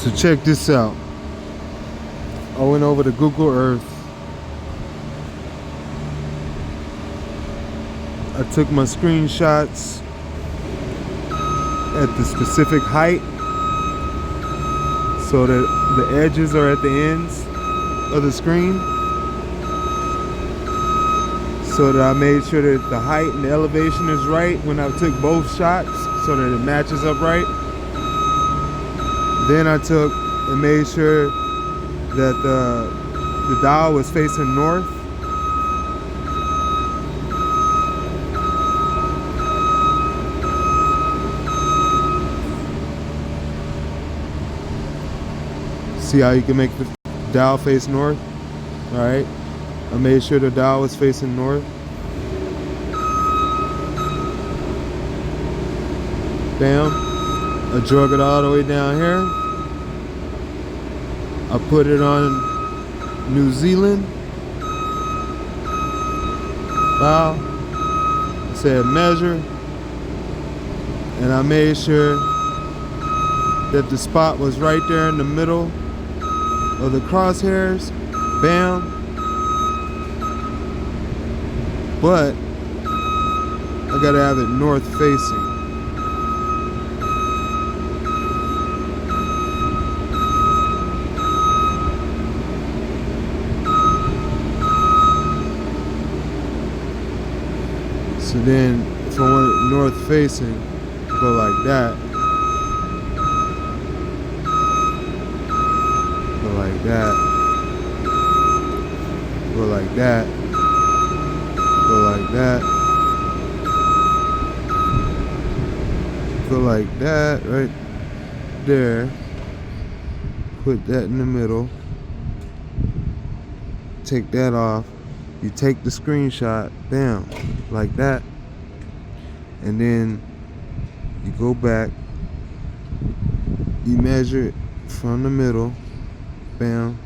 So check this out. I went over to Google Earth. I took my screenshots at the specific height so that the edges are at the ends of the screen, so that I made sure that the height and the elevation is right when I took both shots, so that it matches up right. Then I took and made sure that the dial was facing north. See how you can make the dial face north? Alright. I made sure the dial was facing north. Bam. I drug it all the way down here. I put it on New Zealand. Wow. I said measure. And I made sure that the spot was right there in the middle of the crosshairs. Bam. But I gotta have it north facing. So then if I want it north facing, go like that. Go like that. Go like that. Go like that. Go like that right there. Put that in the middle. Take that off. You take the screenshot, bam, like that. And then you go back. You measure it from the middle. Bam.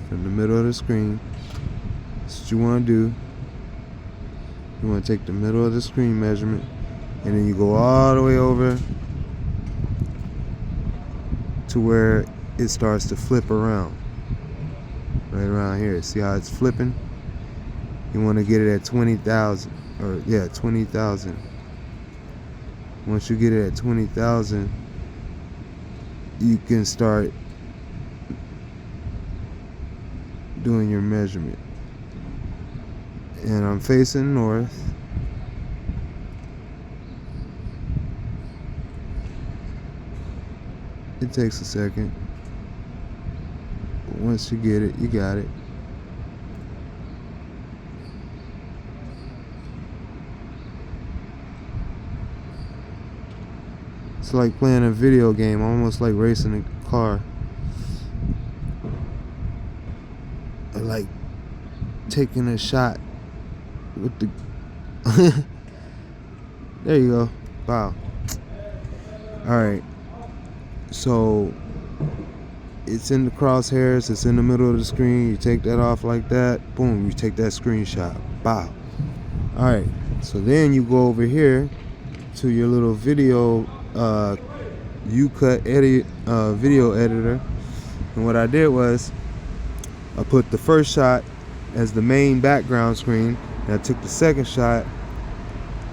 From the middle of the screen. That's what you want to do. You want to take the middle of the screen measurement, and then you go all the way over to where it starts to flip around. Right around here. See how it's flipping? You want to get it at 20,000. Or, yeah, 20,000. Once you get it at 20,000, you can start doing your measurement. And I'm facing north. It takes a second. But once you get it, you got it. It's like playing a video game, almost like racing a car. Or like taking a shot with the there you go. Wow. Alright. So it's in the crosshairs, it's in the middle of the screen. You take that off like that, boom, you take that screenshot. Wow. Alright, so then you go over here to your little video edit video editor, and what I did was I put the first shot as the main background screen, and I took the second shot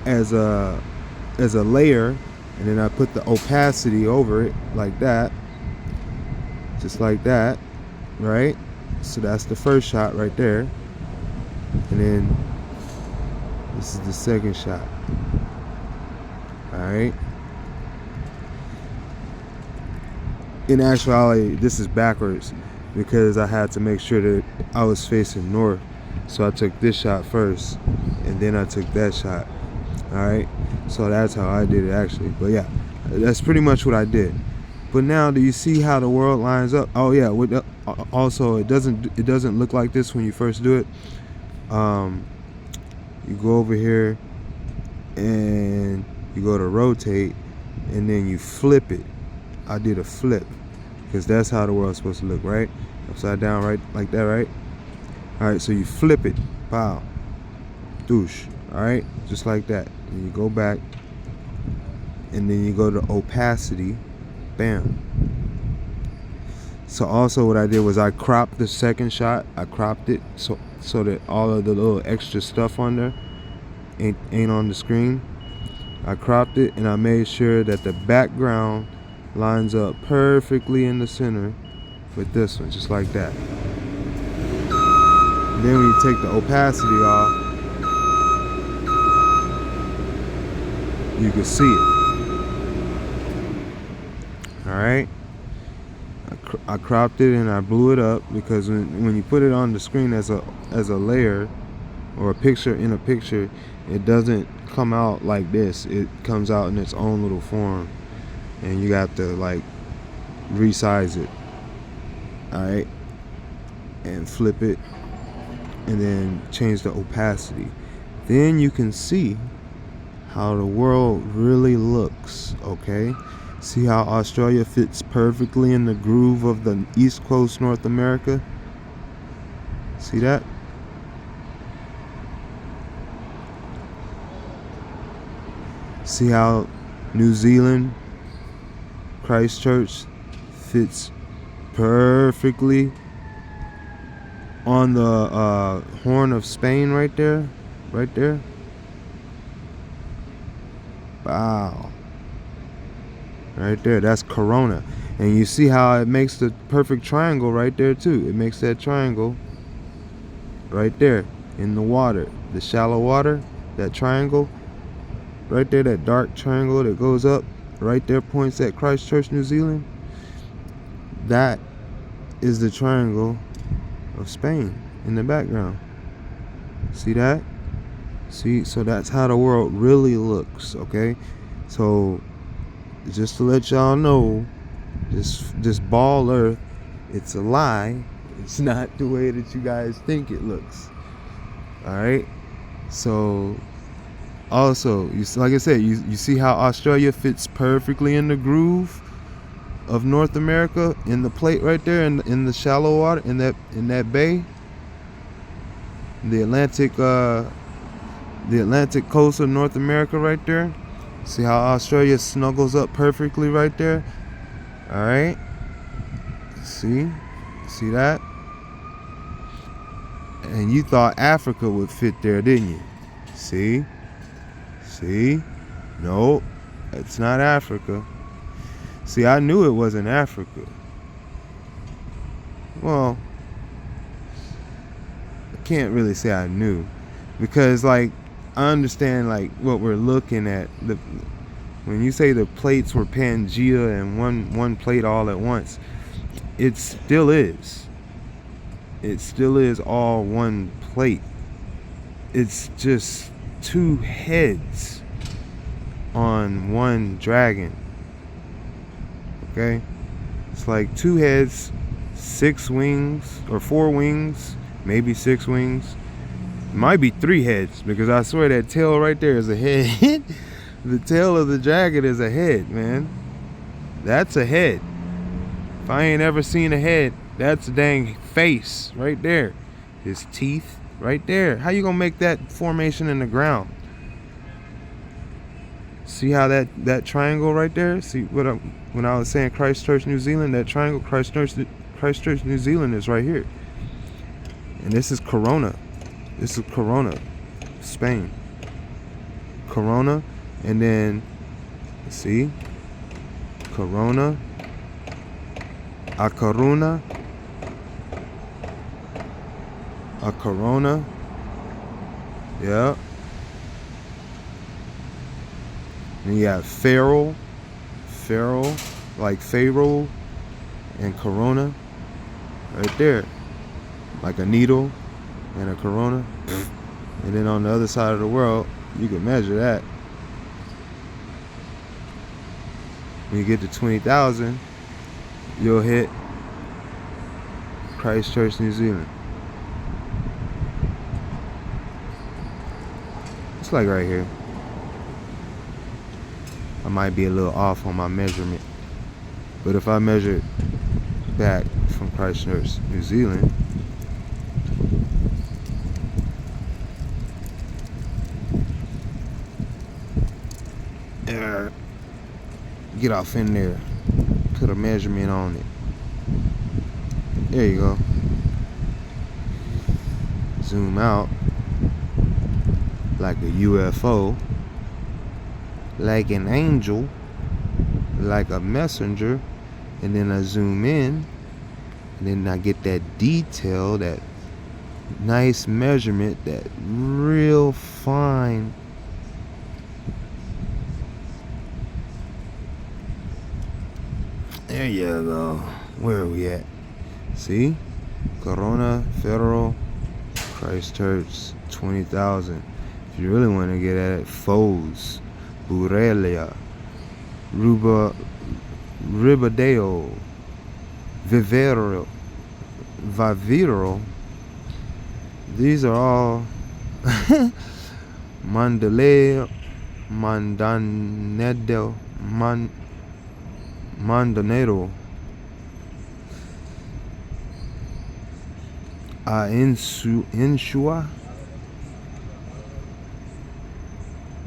as a layer, and then I put the opacity over it like that, just like that, right? So that's the first shot right there, and then this is the second shot. All right. In actuality, this is backwards because I had to make sure that I was facing north. So I took this shot first, and then I took that shot. All right. So that's how I did it actually. But yeah, that's pretty much what I did. But now, do you see how the world lines up? Oh yeah. Also, it doesn't look like this when you first do it. You go over here and you go to rotate, and then you flip it. I did a flip because that's how the world's supposed to look, right? Upside down, right? Like that, right? All right, so you flip it. Pow. Douche. All right? Just like that. And you go back. and then you go to opacity, bam. So also what I did was I cropped the second shot. I cropped it so that all of the little extra stuff on there ain't on the screen. I cropped it and I made sure that the background lines up perfectly in the center with this one, just like that. And then when you take the opacity off, you can see it. Alright? I cropped it and I blew it up because when you put it on the screen as a layer or a picture in a picture, it doesn't come out like this. It comes out in its own little form, and you have to like resize it. Alright, and flip it and then change the opacity. Then you can see how the world really looks. Okay, see how Australia fits perfectly in the groove of the East Coast North America? See that? See how New Zealand, Christchurch, fits perfectly on the Horn of Spain right there? Right there? Wow. Right there, that's Corona. And you see how it makes the perfect triangle right there too. It makes that triangle right there in the water, the shallow water, that triangle right there, that dark triangle that goes up right there, points at Christchurch, New Zealand. That is the triangle of Spain in the background. See that? See, so that's how the world really looks. Okay, so just to let y'all know, this ball earth, it's a lie. It's not the way that you guys think it looks. All right, so also, like I said, you see how Australia fits perfectly in the groove of North America, in the plate right there, in the shallow water, in that bay, the Atlantic coast of North America right there. See how Australia snuggles up perfectly right there? All right, see that? And you thought Africa would fit there, didn't you? See, no, it's not Africa. See, I knew it wasn't Africa. Well, I can't really say I knew, because like I understand like what we're looking at. When you say the plates were Pangea and one plate all at once, it still is. It still is all one plate. It's just two heads on one dragon. Okay, it's like two heads, 6 wings, or 4 wings, maybe 6 wings. It might be 3 heads, because I swear that tail right there is a head. The tail of the dragon is a head, man. That's a head. If I ain't ever seen a head, that's a dang face right there. His teeth right there. How you gonna make that formation in the ground? See how that triangle right there? See when I was saying Christchurch, New Zealand, that triangle, Christchurch, New Zealand is right here. And this is Corona. This is Corona, Spain. Corona, and then see, Corona, A Corona, A Corona, yeah. And you got Pharaoh, like Pharaoh, and Corona, right there, like a needle and a Corona. And then on the other side of the world, you can measure that. When you get to 20,000, you'll hit Christchurch, New Zealand. It's like right here. I might be a little off on my measurement, but if I measure it back from Christchurch, New Zealand, get off in there. Put a measurement on it. There you go. Zoom out like a UFO, like an angel, like a messenger, and then I zoom in, and then I get that detail, that nice measurement, that real fine. There you go. Where are we at? See? Corona, Federal, Christchurch, 20,000. If you really want to get at it, Foes, Burelia, Ribadeo, Vivero. These are all Mandaleo, Mandanedo, Insua.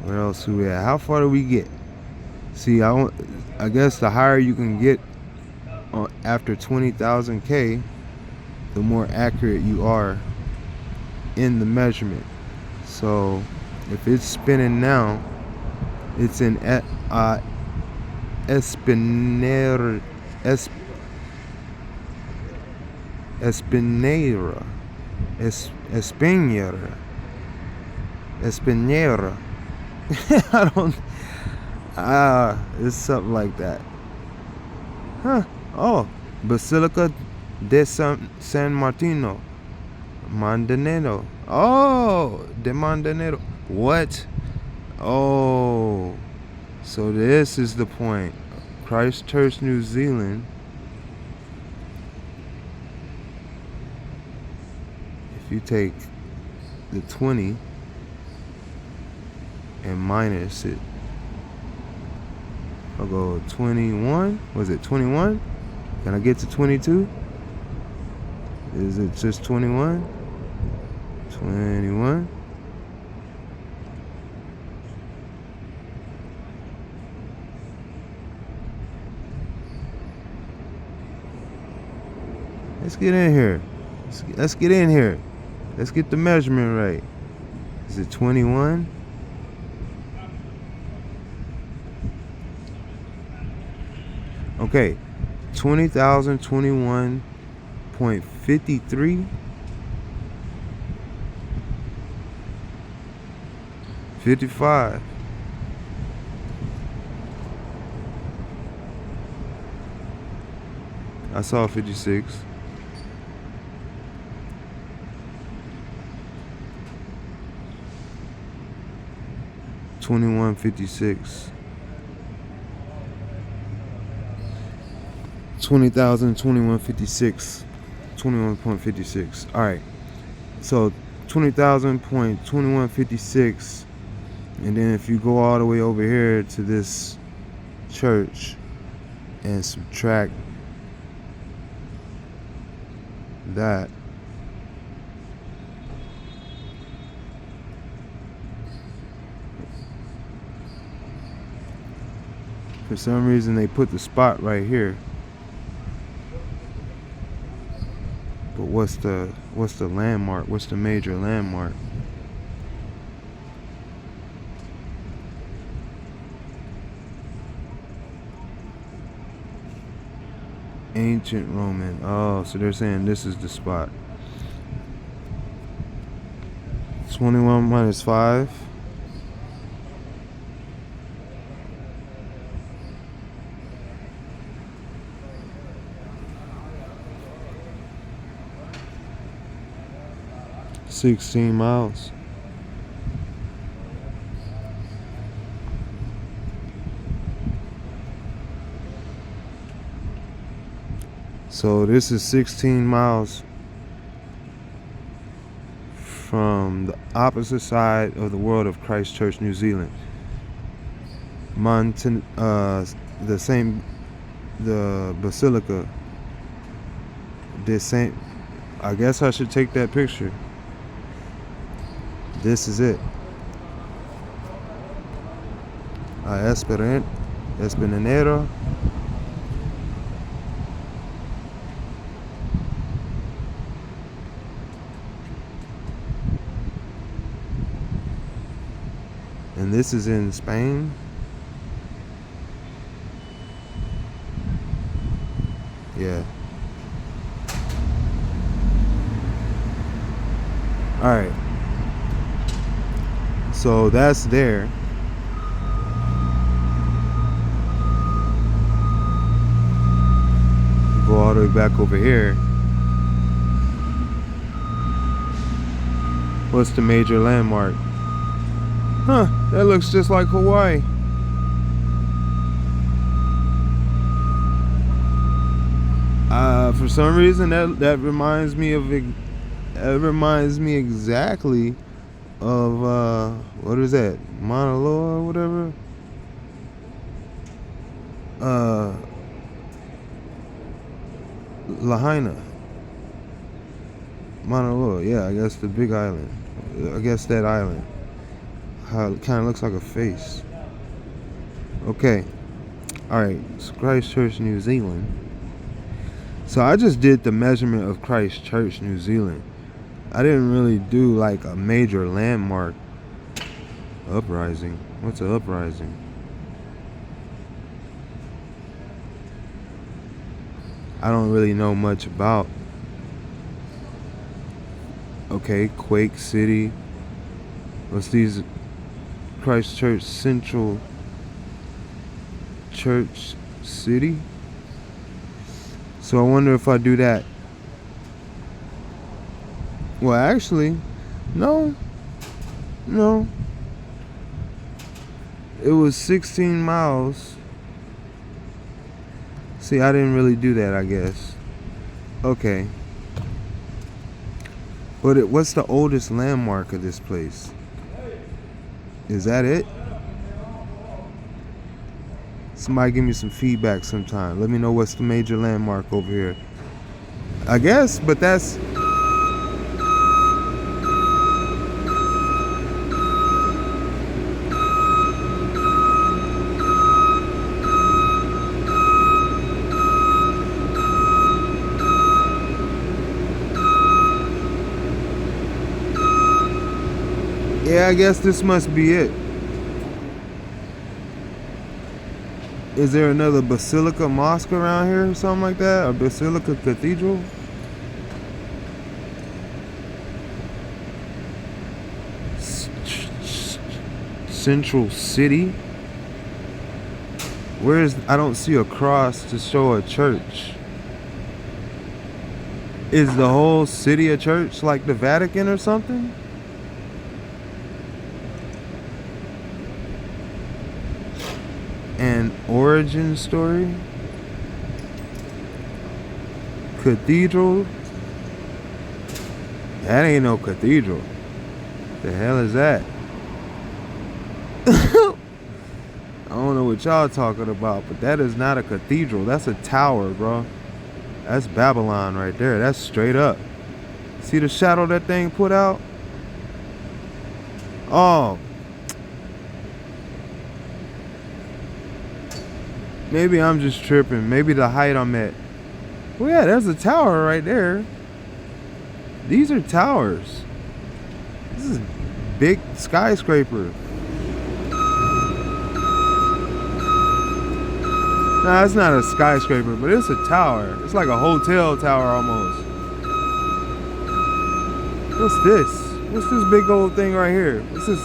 Where else are we at? How far do we get? See, I guess the higher you can get after 20,000 K, the more accurate you are in the measurement. So if it's spinning now, it's in Espinera, Espinera. I don't. It's something like that. Huh? Oh, Basilica de San Martino, Mandanero. Oh, de Mandanero. What? Oh, so this is the point. Christchurch, New Zealand. If you take the 20 and minus it, I'll go 21. Was it 21? Can I get to 22? Is it just 21? 21. Let's get in here. Let's get in here. Let's get the measurement right. Is it 21? Okay, 20,021.53. 55. I saw 56. $21.56. 20,021.56. 21.56. All right. So 20,000.2156, and then if you go all the way over here to this church and subtract that, for some reason they put the spot right here. But what's the landmark? What's the major landmark? Ancient Roman. Oh, so they're saying this is the spot. 21 minus 5. $16 miles. So this is 16 miles from the opposite side of the world of Christchurch, New Zealand. The Basilica, the same. I guess I should take that picture. This is it. Espinanera. And this is in Spain. Yeah. Alright. So that's there. Go all the way back over here. What's the major landmark? Huh, that looks just like Hawaii. For some reason that reminds me of exactly of what is that? Mauna Loa or whatever? Lahaina. Mauna Loa, yeah, I guess the big island. I guess that island. How it kinda looks like a face. Okay. Alright, so Christchurch, New Zealand. So I just did the measurement of Christchurch, New Zealand. I didn't really do like a major landmark. Uprising. What's an uprising? I don't really know much about. Okay, Quake City. What's these? Christchurch Central Church City. So I wonder if I do that. Well, actually, no. It was 16 miles. See, I didn't really do that, I guess. Okay. But what's the oldest landmark of this place? Is that it? Somebody give me some feedback sometime. Let me know what's the major landmark over here. I guess, but that's... Yeah, I guess this must be it. Is there another Basilica Mosque around here or something like that? A Basilica Cathedral? Central City? I don't see a cross to show a church. Is the whole city a church like the Vatican or something? An origin story? Cathedral? That ain't no cathedral. The hell is that? I don't know what y'all talking about, but that is not a cathedral. That's a tower, bro. That's Babylon right there. That's straight up. See the shadow that thing put out? Oh. Maybe I'm just tripping. Maybe the height I'm at. Well, yeah, there's a tower right there. These are towers. This is big skyscraper. Nah, it's not a skyscraper, but it's a tower. It's like a hotel tower almost. What's this? What's this big old thing right here? What's this?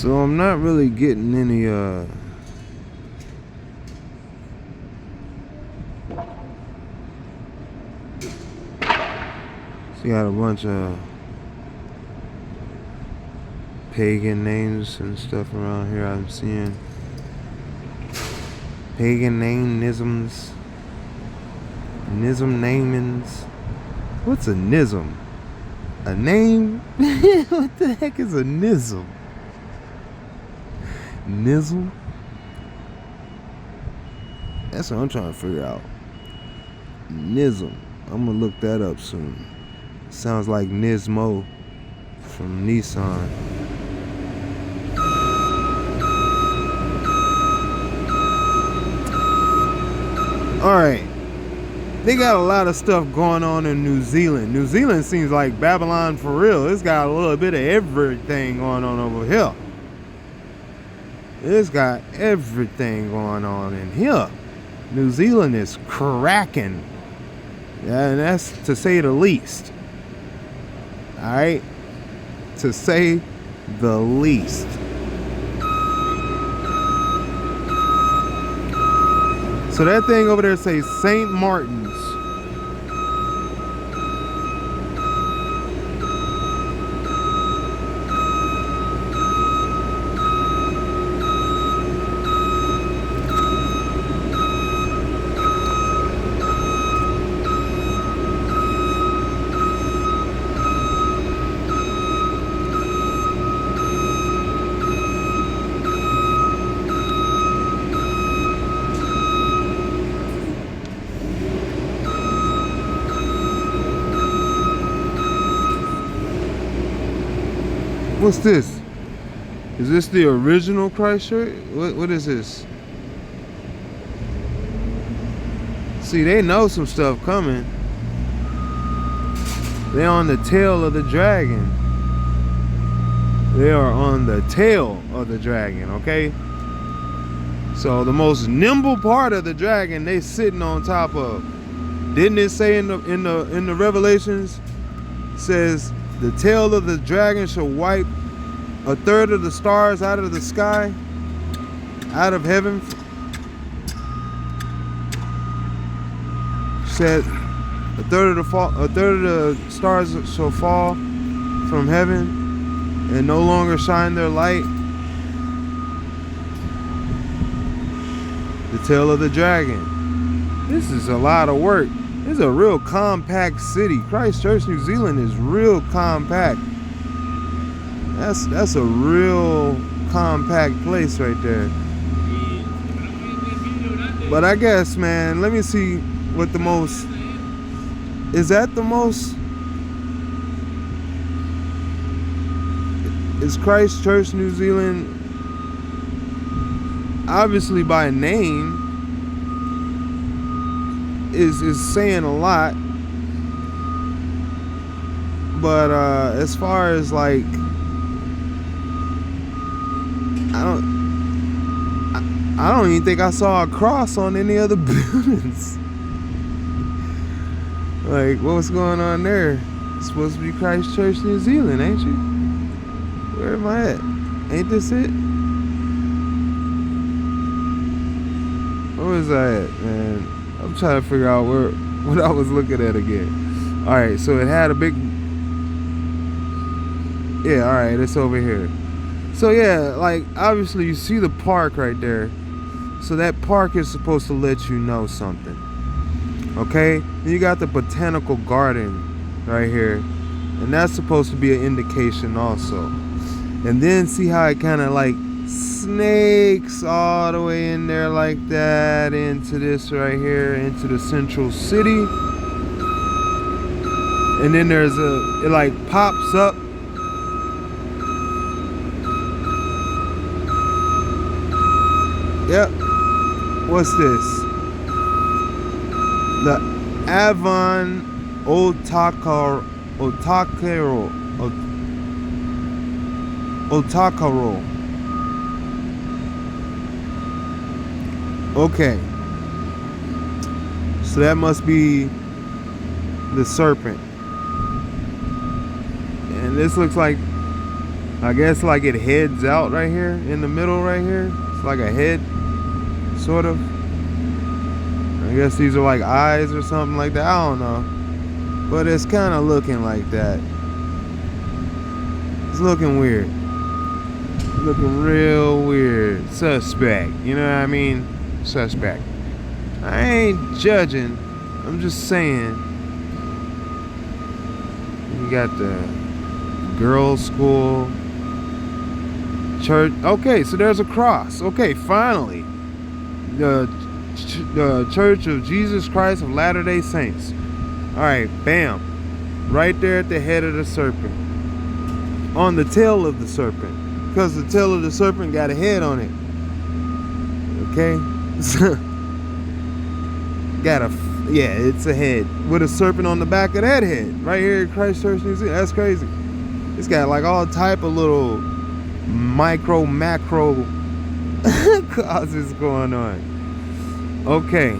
So I'm not really getting any so you got a bunch of pagan names and stuff around here. I'm seeing pagan name-isms, nism namings. What's a nism? A name? What the heck is a nism? Nism? That's what I'm trying to figure out. Nism. I'm gonna look that up soon. Sounds like Nismo from Nissan. Alright. They got a lot of stuff going on in New Zealand. New Zealand seems like Babylon for real. It's got a little bit of everything going on over here. It's got everything going on in here. New Zealand is cracking. Yeah, and that's to say the least. Alright? To say the least. So that thing over there says St. Martin's. What's this? Is this the original Christchurch? What is this? See, they know some stuff coming. They're on the tail of the dragon. They are on the tail of the dragon, okay? So the most nimble part of the dragon they sitting on top of. Didn't it say in the Revelations, says the tail of the dragon shall wipe a third of the stars out of the sky, out of heaven. Said a third of the stars shall fall from heaven and no longer shine their light. The tail of the dragon. This is a lot of work. This is a real compact city. Christchurch, New Zealand is real compact. That's a real compact place right there. But I guess, man, let me see what the most... Is that the most... Is Christchurch, New Zealand, obviously by name, is saying a lot, but as far as like, I don't even think I saw a cross on any other buildings. Like, what's going on there? It's supposed to be Christchurch, New Zealand, ain't you? Where am I at? Ain't this it? Where was I at, man? I'm trying to figure out what I was looking at again. Alright, so it had a big... Yeah, alright, it's over here. So yeah, like, obviously you see the park right there. So that park is supposed to let you know something. Okay? Then you got the botanical garden right here. And that's supposed to be an indication also. And then see how it kind of like snakes all the way in there like that into this right here, into the central city. And then there's it like pops up. Yep. What's this? The Avon Otakaro. Okay. So that must be the serpent. And this looks like I guess like it heads out right here in the middle right here. It's like a head, sort of. I guess these are like eyes or something like that. I don't know. But it's kind of looking like that. It's looking weird. Looking real weird. Suspect. You know what I mean? Suspect. I ain't judging. I'm just saying. You got the girls' school. Church. Okay, so there's a cross. Okay, finally. The Church of Jesus Christ of Latter-day Saints. Alright, bam. Right there at the head of the serpent. On the tail of the serpent. Because the tail of the serpent got a head on it. Okay? Yeah, it's a head. With a serpent on the back of that head. Right here at Christchurch, New Zealand. That's crazy. It's got like all type of little micro, macro causes going on. Okay.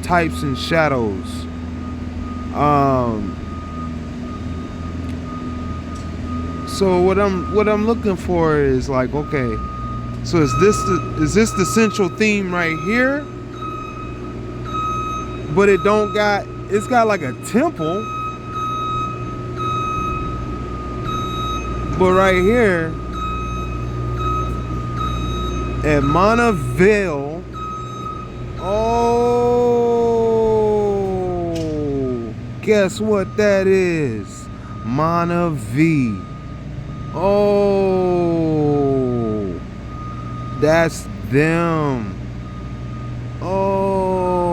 Types and shadows. So what I'm looking for is like, okay, so is this the central theme right here? But it's got like a temple. But right here at Monaville, oh, guess what that is? Monavie. Oh, that's them. Oh,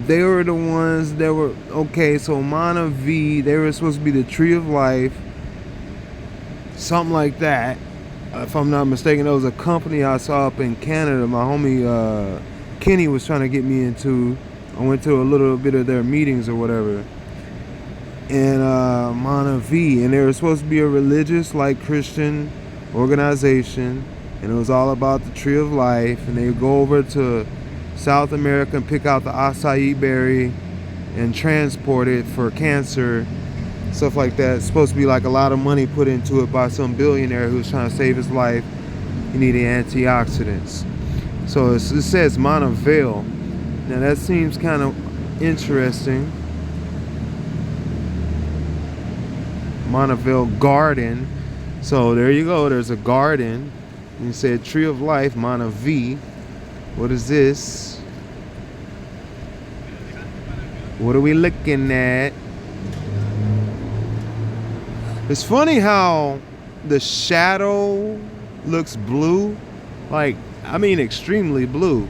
they were the ones that were, okay, so Monavie, they were supposed to be the tree of life, something like that. If I'm not mistaken, there was a company I saw up in Canada. My homie Kenny was trying to get me into. I went to a little bit of their meetings or whatever. And Monavie, and they were supposed to be a religious, like, Christian organization, and it was all about the tree of life. And they would go over to South America and pick out the acai berry and transport it for cancer, stuff like that. It's supposed to be like a lot of money put into it by some billionaire who was trying to save his life. He needed antioxidants. So it says Monaville. Now that seems kind of interesting. Monaville Garden. So there you go. There's a garden. You said Tree of Life, Monavie. What is this? What are we looking at? It's funny how the shadow looks blue. Like, I mean extremely blue.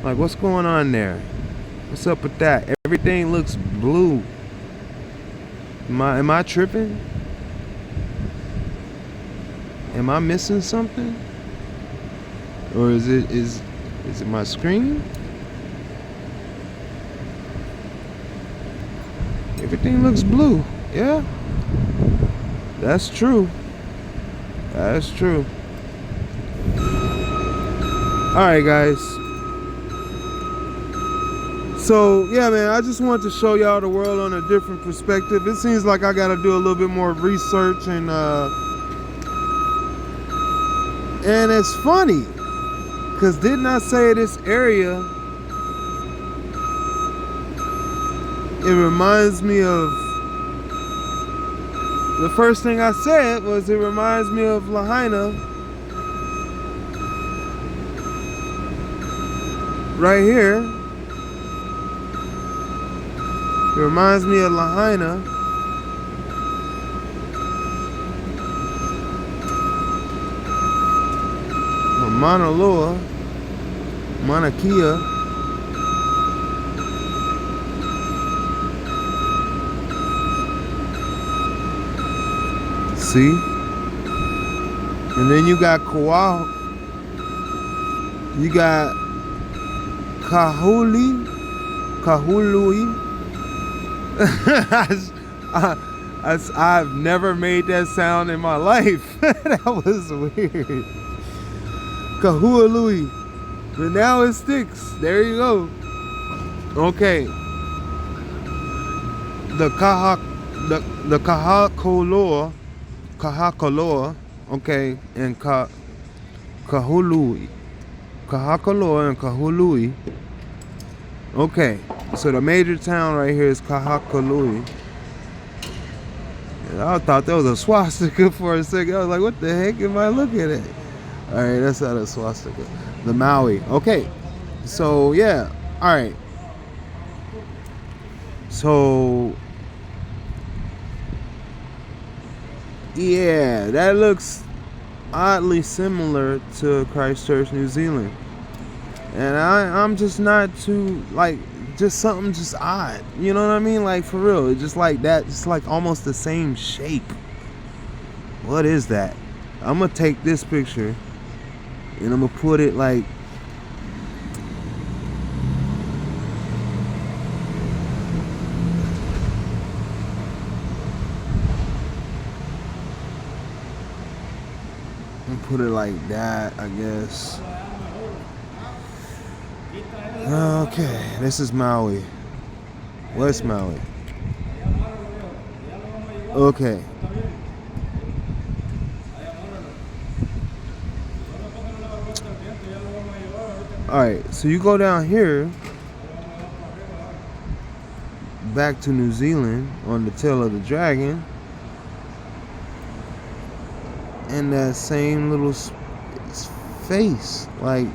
Like, what's going on there? What's up with that? Everything looks blue. Am I tripping? Am I missing something? Or is it my screen? Everything looks blue. Yeah. That's true. That's true. Alright, guys. So, yeah, man, I just wanted to show y'all the world on a different perspective. It seems like I gotta do a little bit more research, and it's funny, because didn't I say this area, it reminds me of, the first thing I said was it reminds me of Lahaina. Right here. It reminds me of Lahaina. Or Mauna Loa. Mauna Kea. See? And then you got Kauai. You got Kahului. I've never made that sound in my life. That was weird. Kahului. But now it sticks. There you go. Okay. The the Kahakoloa, okay, and Kahului. Kahakaloa and Kahului. Okay, so the major town right here is Kahakalui. And I thought that was a swastika for a second. I was like, what the heck am I looking at? Alright, that's not a swastika. The Maui. Okay, so yeah, alright. So, yeah, that looks oddly similar to Christchurch, New Zealand. And I'm just not too, like, just something just odd. You know what I mean? Like, for real. It's just like that. It's like almost the same shape. What is that? I'm going to take this picture and I'm going to put it like, put it like that, I guess. Okay, this is Maui. West Maui. Okay. Alright, so you go down here, back to New Zealand on the tail of the dragon, and that same little face, like,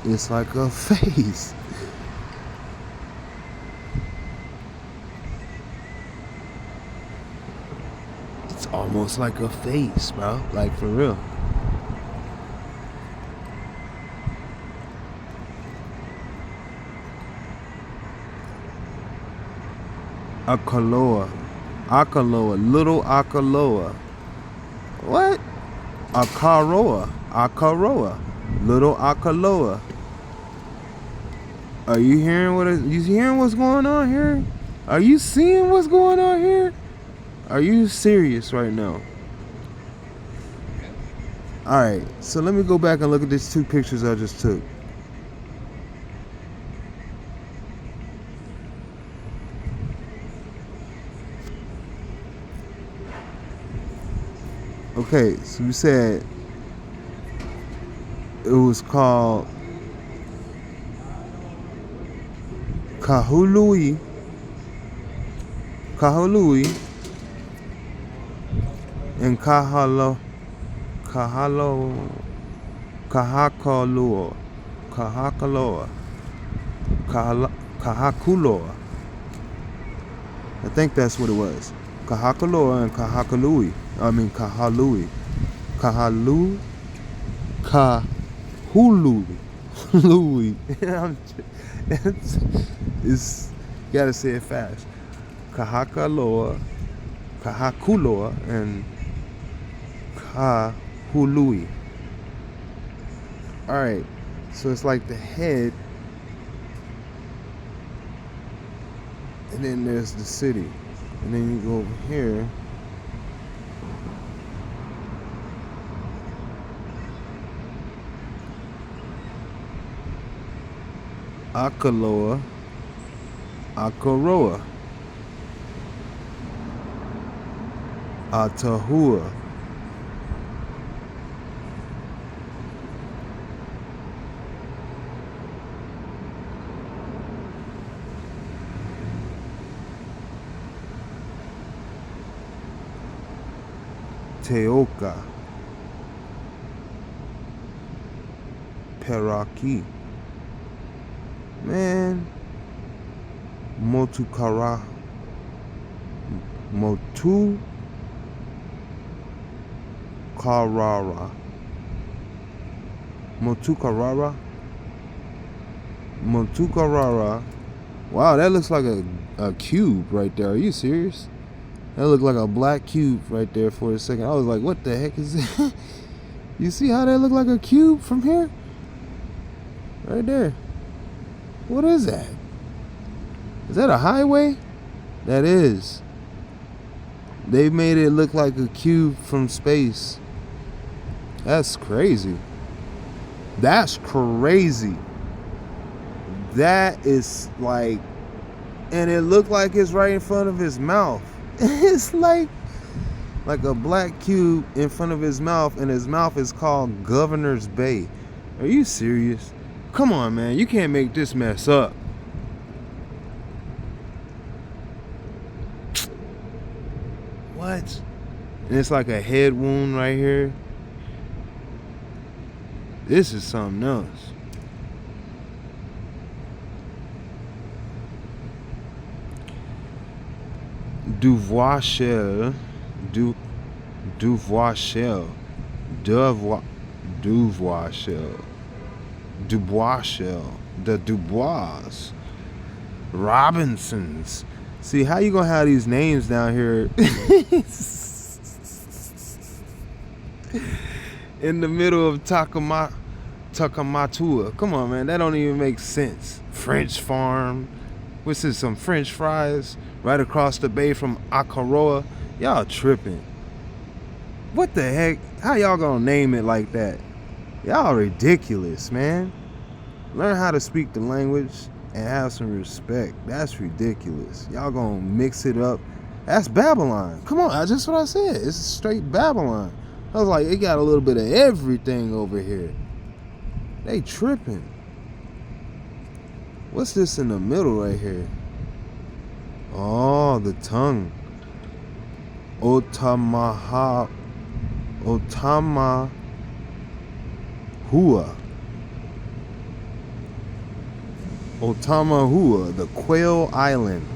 it's like a face. It's almost like a face, bro. Like, for real. Akaloa. Akaloa. Little Akaloa. What? Akaroa. Akaroa. Little Akaloa. Are you hearing you hearing what's going on here? Are you seeing what's going on here? Are you serious right now? Alright, so let me go back and look at these two pictures I just took. Okay, so you said it was called Kahului, and Kahakaloa. Kahakuloa. I think that's what it was. Kahakaloa and Kahakalui. I mean Kahalui. Kahului. Louis. It's gotta say it fast. Kahakuloa, and Kahului. Alright, so it's like the head, and then there's the city, and then you go over here. Akaloa, Akaroa, Atahua, Teoka, Peraki. Man, Motukarara, Motukarara. Wow, that looks like a cube right there. Are you serious? That looked like a black cube right there for a second. I was like, what the heck is that? You see how that looked like a cube from here? Right there. What is that? Is that a highway? That is. They made it look like a cube from space. That's crazy. That's crazy. That is like, and it looked like it's right in front of his mouth. It's like a black cube in front of his mouth, and his mouth is called Governor's Bay. Are you serious? Come on, man. You can't make this mess up. What? And it's like a head wound right here. This is something else. Duvoischel. Duvoischel. The Dubois. Robinsons. See, how you gonna have these names down here in the middle of Takamatua? Come on, man. That don't even make sense. French Farm. What's this? Some French fries right across the bay from Akaroa. Y'all tripping. What the heck? How y'all gonna name it like that? Y'all ridiculous, man. Learn how to speak the language and have some respect. That's ridiculous. Y'all gonna mix it up. That's Babylon. Come on, that's just what I said. It's straight Babylon. I was like, it got a little bit of everything over here. They tripping. What's this in the middle right here? Oh, the tongue. Otamahua. Otamahua, the Quail Island.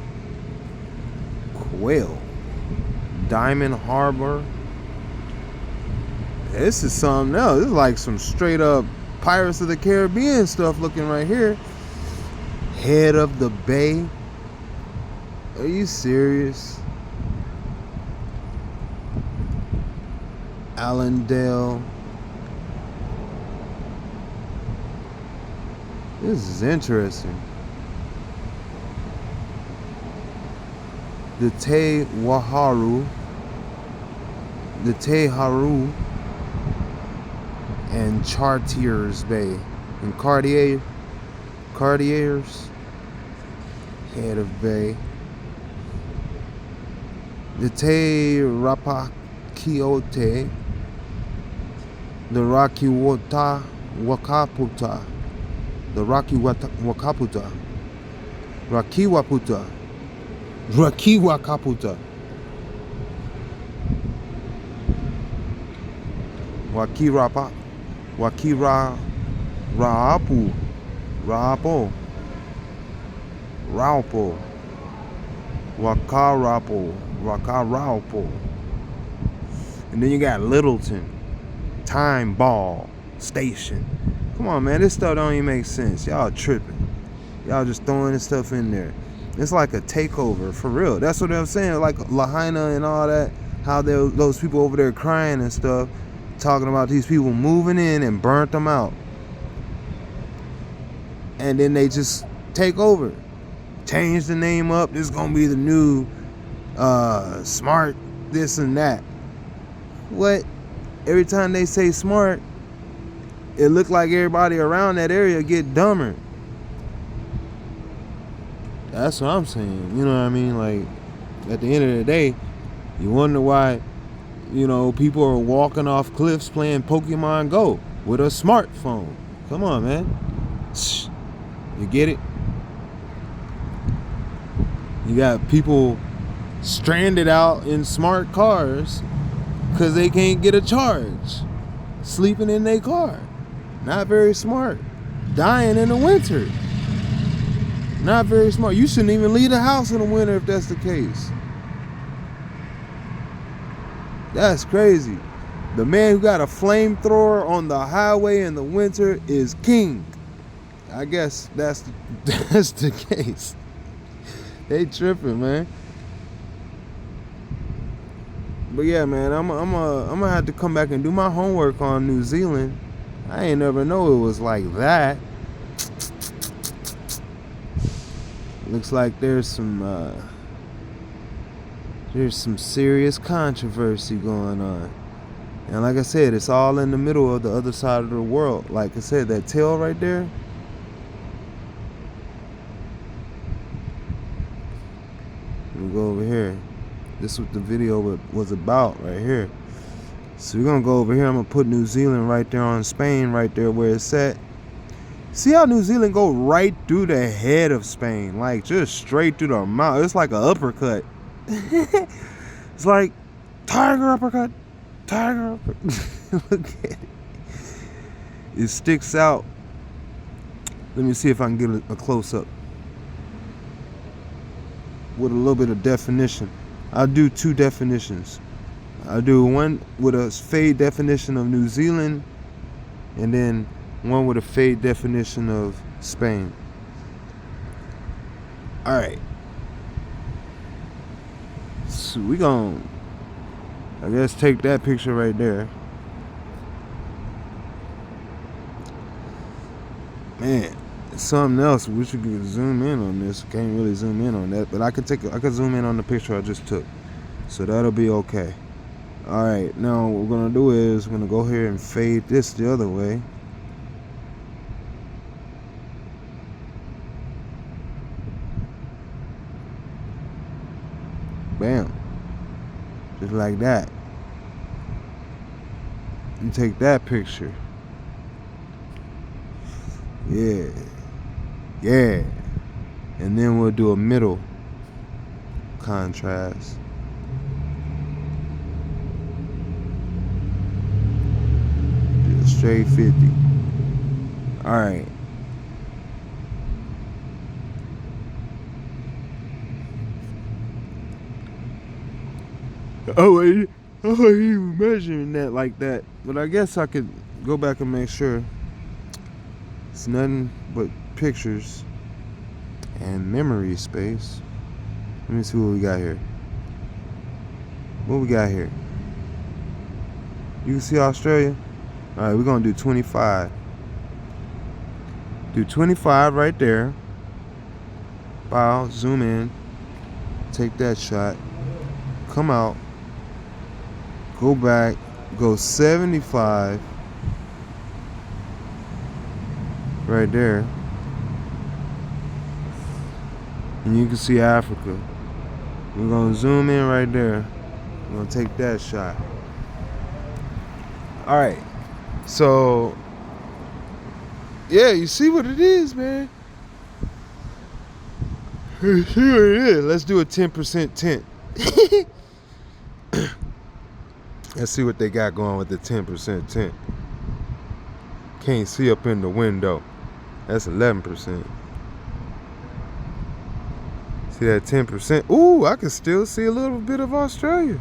Quail. Diamond Harbor. This is something else. This is like some straight up Pirates of the Caribbean stuff looking right here. Head of the Bay. Are you serious? Allendale. This is interesting. The Teharu and Chartiers Bay and Cartier's Head of Bay. The Te-Rapakiote, the Wakaputa, the Rakiwakaputa, Wakarapo. And then you got Littleton, Time Ball Station. Come on, man, this stuff don't even make sense. Y'all tripping. Y'all just throwing this stuff in there. It's like a takeover, for real. That's what I'm saying. Like Lahaina and all that, how those people over there crying and stuff, talking about these people moving in and burnt them out. And then they just take over. Change the name up. This is going to be the new smart this and that. What? Every time they say smart, it look like everybody around that area get dumber. That's what I'm saying. You know what I mean? Like, at the end of the day, you wonder why, you know, people are walking off cliffs playing Pokemon Go with a smartphone. Come on, man. You get it? You got people stranded out in smart cars because they can't get a charge. Sleeping in their car. Not very smart. Dying in the winter. Not very smart. You shouldn't even leave the house in the winter if that's the case. That's crazy. The man who got a flamethrower on the highway in the winter is king. I guess that's the case. They tripping, man. But yeah, man, I'm gonna have to come back and do my homework on New Zealand. I ain't never know it was like that. Looks like there's some serious controversy going on. And like I said, it's all in the middle of the other side of the world. Like I said, that tail right there. Let me go over here. This is what the video was about right here. So we're gonna go over here. I'm gonna put New Zealand right there on Spain, right there where it's at. See how New Zealand go right through the head of Spain, like just straight through the mouth. It's like an uppercut. It's like tiger uppercut, tiger uppercut. Look at it. It sticks out. Let me see if I can get a close up with a little bit of definition. I'll do two definitions. I'll do one with a fade definition of New Zealand, and then one with a fade definition of Spain. All right. So we gonna, I guess, take that picture right there. Man, it's something else. Wish you could zoom in on this. Can't really zoom in on that, but I could zoom in on the picture I just took. So that'll be okay. All right, now what we're gonna do is we're gonna go here and fade this the other way. Bam, just like that. You take that picture. Yeah, yeah, and then we'll do a middle contrast. Straight 50. All right. Oh, wait. Oh, he was measuring that like that. But I guess I could go back and make sure it's nothing but pictures and memory space. Let me see what we got here. What we got here? You can see Australia? All right, we're gonna do 25. Do 25 right there. Bow, zoom in, take that shot, come out, go back, go 75 right there, and you can see Africa. We're gonna zoom in right there. We're gonna take that shot. All right. So, yeah, you see what it is, man. You see what it is. Let's do a 10% tint. Let's see what they got going with the 10% tint. Can't see up in the window. That's 11%. See that 10%? Ooh, I can still see a little bit of Australia.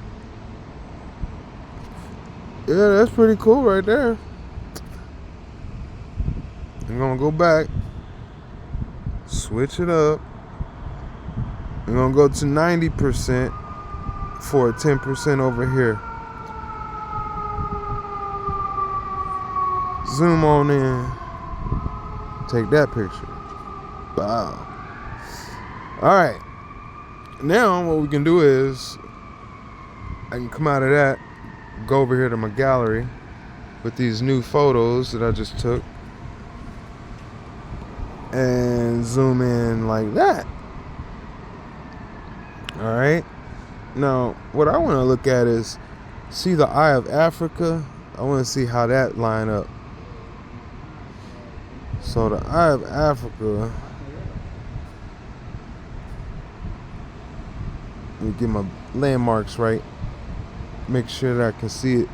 Yeah, that's pretty cool right there. I'm gonna go back, switch it up. I'm gonna go to 90% for a 10% over here. Zoom on in, take that picture. Wow. All right, now what we can do is I can come out of that, go over here to my gallery with these new photos that I just took, and zoom in like that. All right. Now, what I want to look at is, see the Eye of Africa? I want to see how that line up. So the Eye of Africa, let me get my landmarks right. Make sure that I can see it,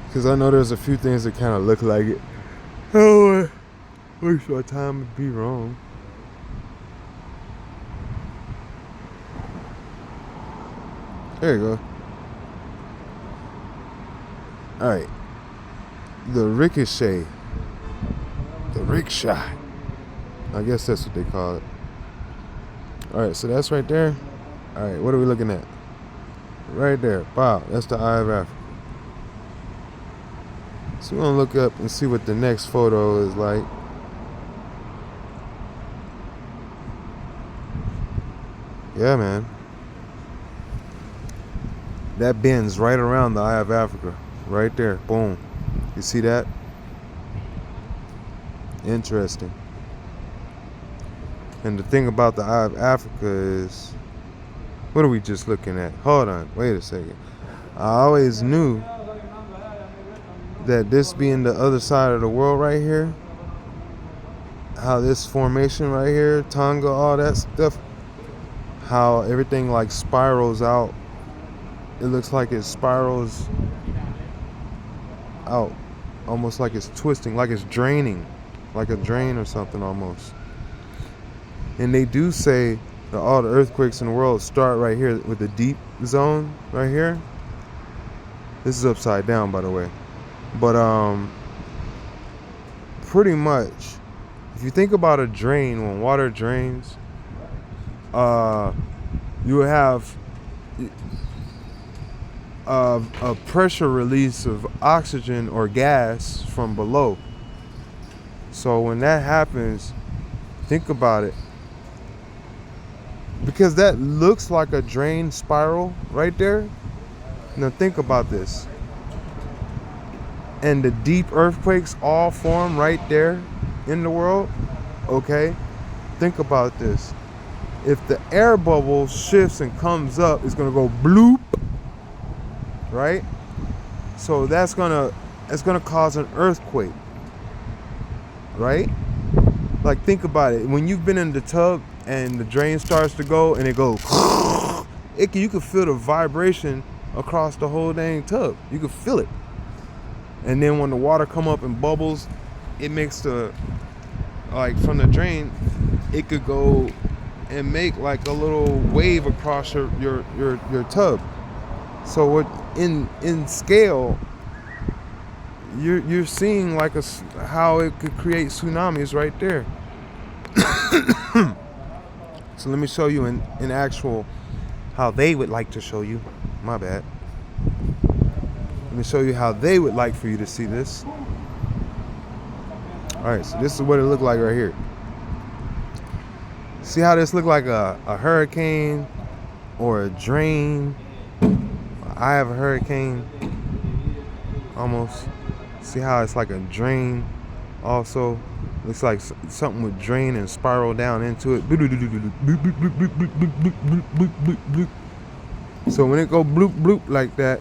because I know there's a few things that kind of look like it. Oh, waste my time to be wrong. There you go. All right. The ricochet. The rickshaw. I guess that's what they call it. All right, so that's right there. All right, what are we looking at? Right there. Wow, that's the Eye of Africa. So we're going to look up and see what the next photo is like. Yeah, man. That bends right around the Eye of Africa. Right there. Boom. You see that? Interesting. And the thing about the Eye of Africa is, What are we just looking at? Hold on, wait a second. I always knew that this being the other side of the world right here, how this formation right here, Tonga, all that stuff, how everything like spirals out. It looks like it spirals out, almost like it's twisting, like it's draining, like a drain or something almost. And they do say that all the earthquakes in the world start right here with the deep zone right here. This is upside down, by the way. But pretty much, if you think about a drain, when water drains, you have a pressure release of oxygen or gas from below. So when that happens, think about it. Because that looks like a drain spiral right there. Now think about this. And the deep earthquakes all form right there in the world. Okay? Think about this. If the air bubble shifts and comes up, it's gonna go bloop. Right? So it's gonna cause an earthquake. Right? Like, think about it. When you've been in the tub and the drain starts to go and it goes, you can feel the vibration across the whole dang tub. You can feel it. And then when the water come up and bubbles, it makes like from the drain, it could go and make like a little wave across your tub. So what in scale, you're seeing like how it could create tsunamis right there. So let me show you in actual how they would like to show you. My bad. Let me show you how they would like for you to see this. All right, so this is what it looked like right here. See how this looked like a hurricane or a drain? I have a hurricane almost. See how it's like a drain also? Looks like something would drain and spiral down into it. So when it go bloop bloop like that,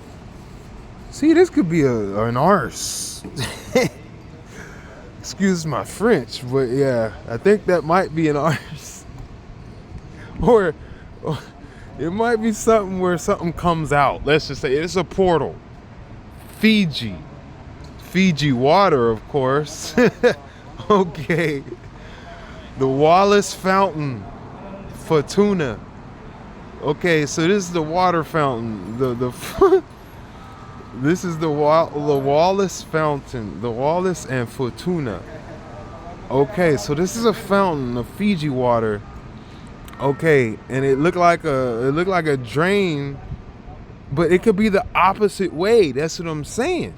see, this could be an arse. Excuse my French, but yeah, I think that might be an arse. Or it might be something where something comes out. Let's just say it's a portal. Fiji water, of course. Okay. The Wallace Fountain, Fortuna. Okay, so this is the water fountain. This is the Wallace Fountain, the Wallace and Fortuna. Okay, so this is a fountain of Fiji water. Okay, and it looked like a drain, but it could be the opposite way. That's what I'm saying.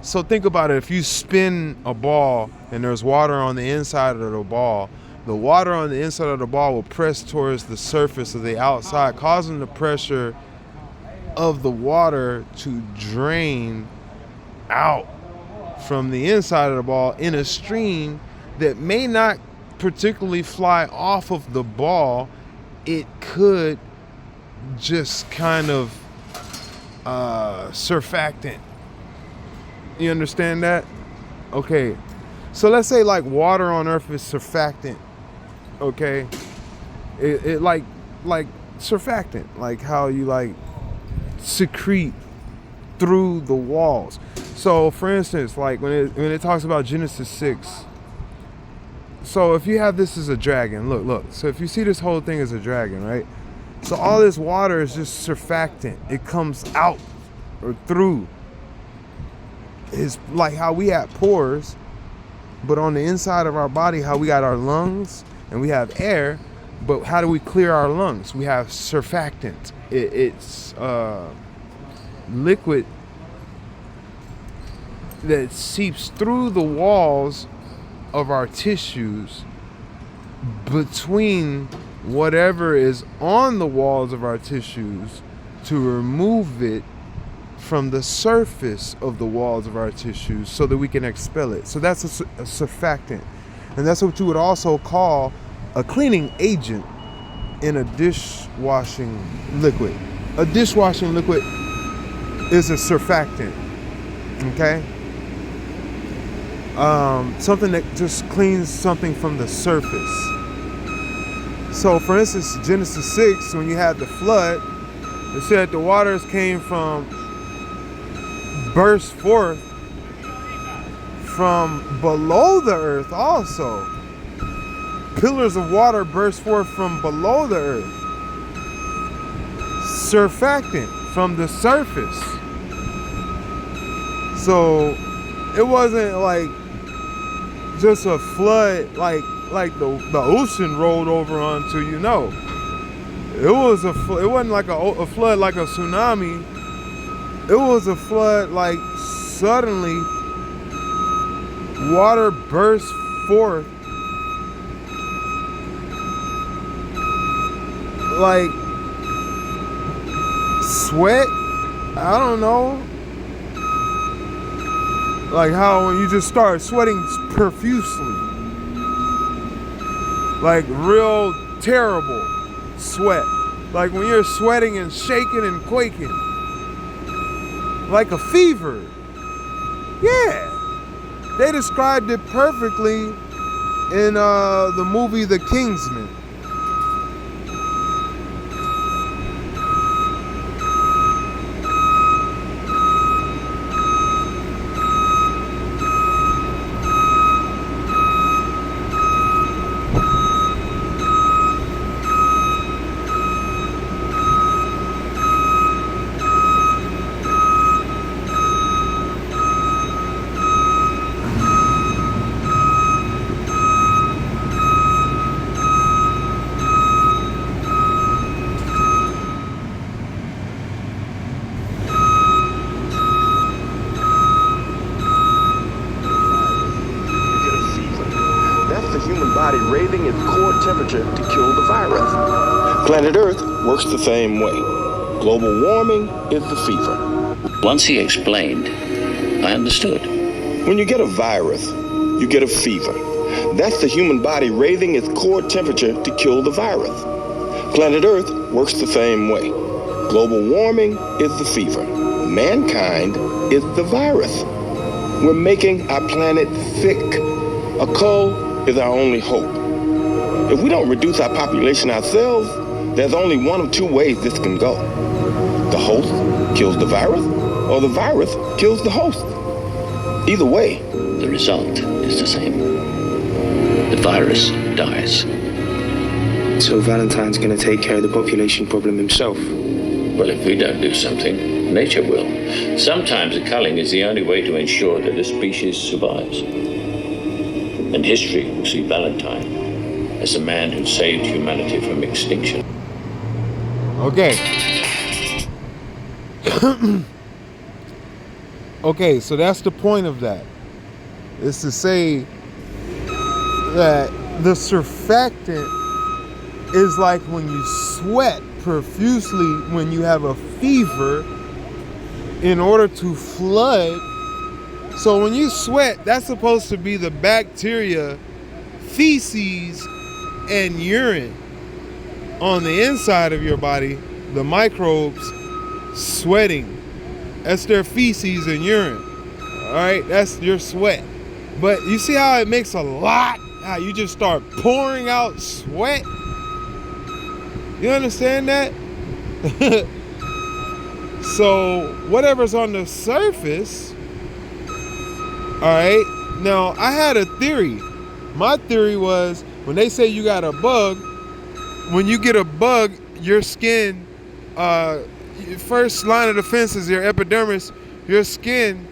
So think about it. If you spin a ball and there's water on the inside of the ball, the water on the inside of the ball will press towards the surface of the outside, causing the pressure of the water to drain out from the inside of the ball in a stream that may not particularly fly off of the ball. It could just kind of surfactant. You understand that? Okay. So let's say like water on Earth is surfactant. Okay. It like surfactant, like how you like secrete through the walls. So for instance, like when it talks about Genesis 6. So if you have this as a dragon, look. So if you see this whole thing as a dragon, right? So all this water is just surfactant. It comes out or through. It's like how we have pores, but on the inside of our body, how we got our lungs and we have air, but how do we clear our lungs? We have surfactant. It's liquid that seeps through the walls of our tissues between whatever is on the walls of our tissues to remove it from the surface of the walls of our tissues so that we can expel it. So that's a surfactant. And that's what you would also call a cleaning agent. in a dishwashing liquid. A dishwashing liquid is a surfactant, okay? Something that just cleans something from the surface. So for instance, Genesis 6, when you had the flood, it said the waters burst forth from below the earth also. Pillars of water burst forth from below the earth. Surfactant from the surface. So it wasn't like just a flood like the ocean rolled over onto you. No, it wasn't like a flood like a tsunami. It was a flood like suddenly water burst forth like sweat. I don't know. Like how when you just start sweating profusely. Like real terrible sweat. Like when you're sweating and shaking and quaking. Like a fever. Yeah. They described it perfectly in the movie The Kingsman. Body raising its core temperature to kill the virus. Planet Earth works the same way. Global warming is the fever. Once he explained, I understood. When you get a virus, you get a fever. That's the human body raising its core temperature to kill the virus. Planet Earth works the same way. Global warming is the fever. Mankind is the virus. We're making our planet sick. A cold is our only hope. If we don't reduce our population ourselves, there's only one of two ways this can go. The host kills the virus, or the virus kills the host. Either way, the result is the same. The virus dies. So Valentine's going to take care of the population problem himself? Well, if we don't do something, nature will. Sometimes a culling is the only way to ensure that a species survives. And history will see Valentine as the man who saved humanity from extinction. Okay. Okay, so that's the point of that. Is to say that the surfactant is like when you sweat profusely when you have a fever in order to flood. So when you sweat, that's supposed to be the bacteria, feces, and urine on the inside of your body, the microbes sweating. That's their feces and urine. All right, that's your sweat. But you see how it makes a lot? How you just start pouring out sweat? You understand that? So whatever's on the surface. All right. Now, I had a theory. My theory was when they say you got a bug, when you get a bug, your skin, first line of defense is your epidermis. Your skin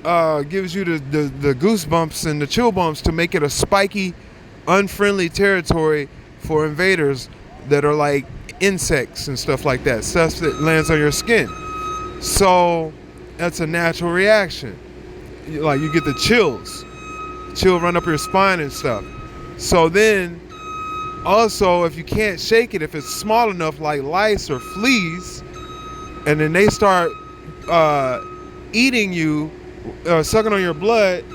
gives you the goosebumps and the chill bumps to make it a spiky, unfriendly territory for invaders that are like insects and stuff like that. Stuff that lands on your skin. So that's a natural reaction. Like you get the chills. Chill run up your spine and stuff. So then also if you can't shake it, if it's small enough like lice or fleas, and then they start eating you, sucking on your blood,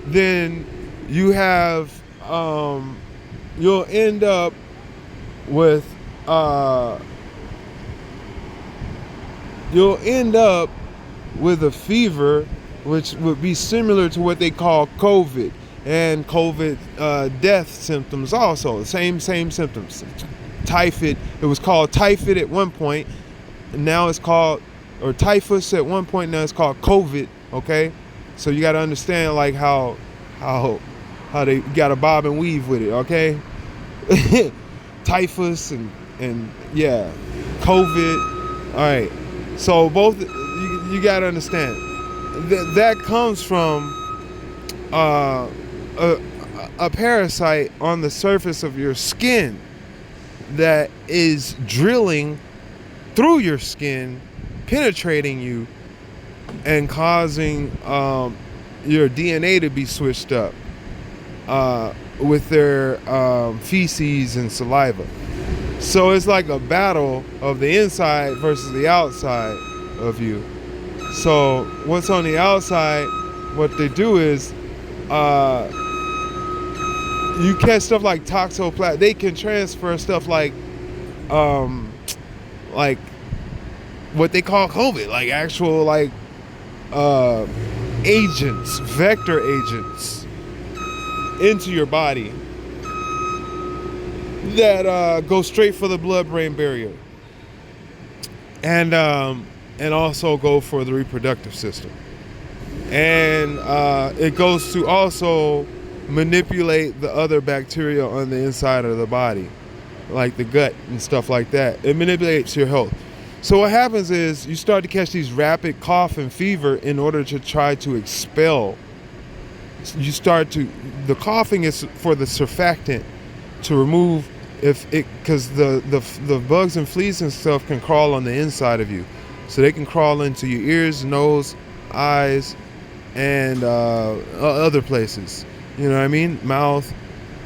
then you have you'll end up with you'll end up with a fever, which would be similar to what they call COVID, and COVID death symptoms also. Same symptoms. Typhoid. It was called typhoid at one point. Now it's called, or typhus at one point. Now it's called COVID. Okay, so you got to understand like how they got to bob and weave with it. Okay, typhus and yeah, COVID. All right. So both you got to understand that comes from a parasite on the surface of your skin that is drilling through your skin, penetrating you, and causing your DNA to be switched up with their feces and saliva. So it's like a battle of the inside versus the outside of you. So what's on the outside, what they do is you catch stuff like toxoplasma. They can transfer stuff like what they call COVID, like actual like agents, vector agents into your body that go straight for the blood-brain barrier, and also go for the reproductive system, and it goes to also manipulate the other bacteria on the inside of the body, like the gut and stuff like that. It manipulates your health. So what happens is you start to catch these rapid cough and fever in order to try to expel. The coughing is for the surfactant to remove, because the bugs and fleas and stuff can crawl on the inside of you. So they can crawl into your ears, nose, eyes, and other places. You know what I mean? Mouth.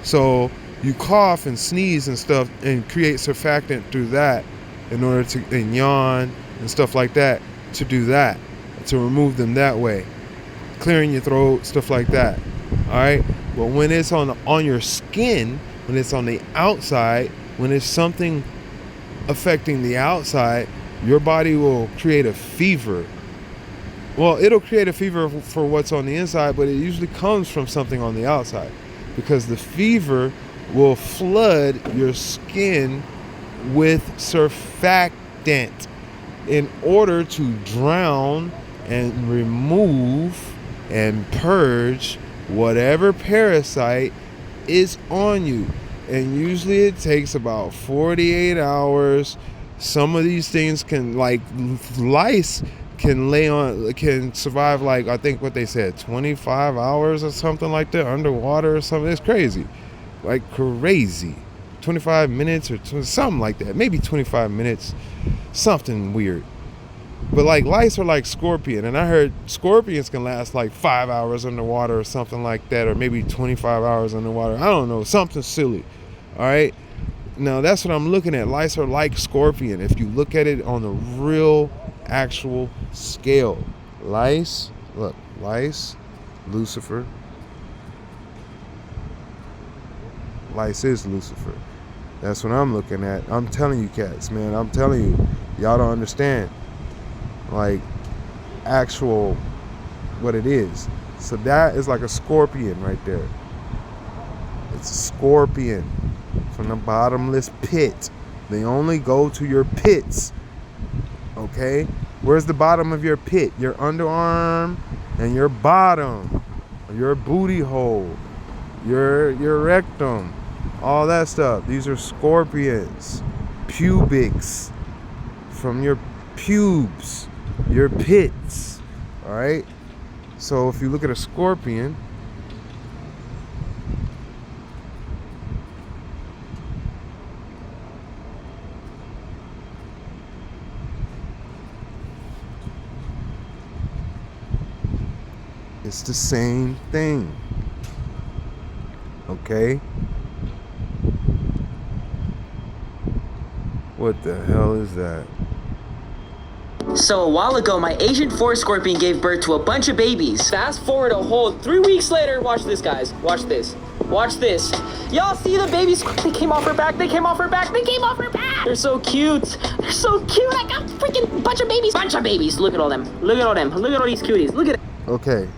So you cough and sneeze and stuff and create surfactant through that in order to, and yawn and stuff like that, to do that, to remove them that way. Clearing your throat, stuff like that. All right? But when it's on your skin, when it's on the outside, when it's something affecting the outside, your body will create a fever. Well, it'll create a fever for what's on the inside, but it usually comes from something on the outside, because the fever will flood your skin with surfactant in order to drown and remove and purge whatever parasite is on you. And usually it takes about 48 hours. Some of these things can, like lice, can survive, like, I think what they said, 25 hours or something like that underwater or something. It's crazy, like crazy. 25 minutes or something like that, maybe 25 minutes, something weird. But like lice are like scorpion, and I heard scorpions can last like 5 hours underwater or something like that, or maybe 25 hours underwater. I don't know, something silly. All right, now that's what I'm looking at. Lice are like scorpion if you look at it on the real actual scale. Lice, look, lice, Lucifer. Lice is Lucifer. That's what I'm looking at. I'm telling you, cats, man. I'm telling you, y'all don't understand, like, actual what it is. So that is like a scorpion right there. It's a scorpion from the bottomless pit. They only go to your pits. Okay? Where's the bottom of your pit? Your underarm and your bottom, your booty hole, your rectum, all that stuff. These are scorpions. Pubics, from your pubes, your pits. All right? So if you look at a scorpion, it's the same thing. Okay? What the hell is that? So a while ago, my Asian forest scorpion gave birth to a bunch of babies. Fast forward a whole 3 weeks later, watch this, guys. Watch this. Watch this. Y'all see the babies? They came off her back. They came off her back. They came off her back. They're so cute. They're so cute. I got a freaking bunch of babies. Bunch of babies. Look at all them. Look at all them. Look at all these cuties. Look at it. Okay.